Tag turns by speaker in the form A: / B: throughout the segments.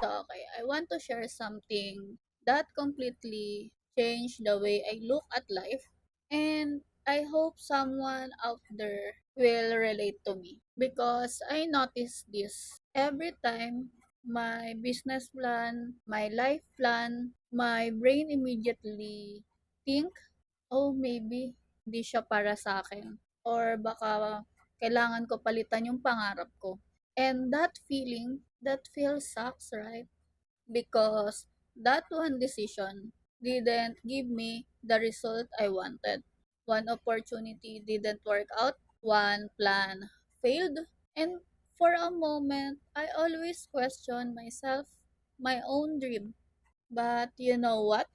A: So, okay, I want to share something that completely changed the way I look at life, and I hope someone out there will relate to me because I notice this every time my business plan, my life plan, my brain immediately think, oh, maybe hindi siya para sa akin or baka kailangan ko palitan yung pangarap ko. And that feeling, that feels sucks, right? Because that one decision didn't give me the result I wanted. One opportunity didn't work out, one plan failed, and for a moment, I always questioned myself, my own dream. But you know what?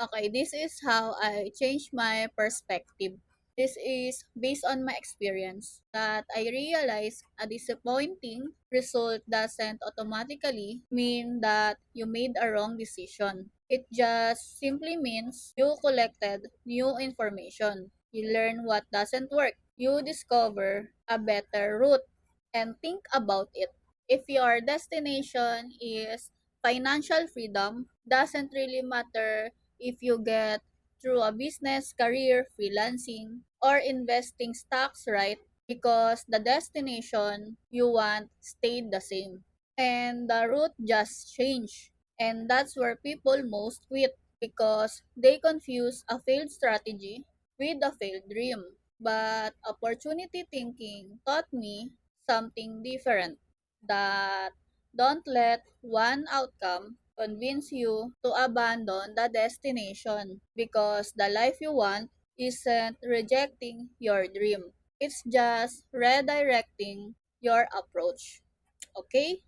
A: Okay, this is how I changed my perspective. This is based on my experience that I realized a disappointing result doesn't automatically mean that you made a wrong decision. It just simply means you collected new information. You learn what doesn't work. You discover a better route and think about it. If your destination is financial freedom, doesn't really matter if you get through a business, career, freelancing, or investing stocks, right? Because the destination you want stayed the same. And the route just changed. And that's where people most quit because they confuse a failed strategy with a failed dream. But opportunity thinking taught me something different, that don't let one outcome convince you to abandon the destination because the life you want isn't rejecting your dream. It's just redirecting your approach. Okay?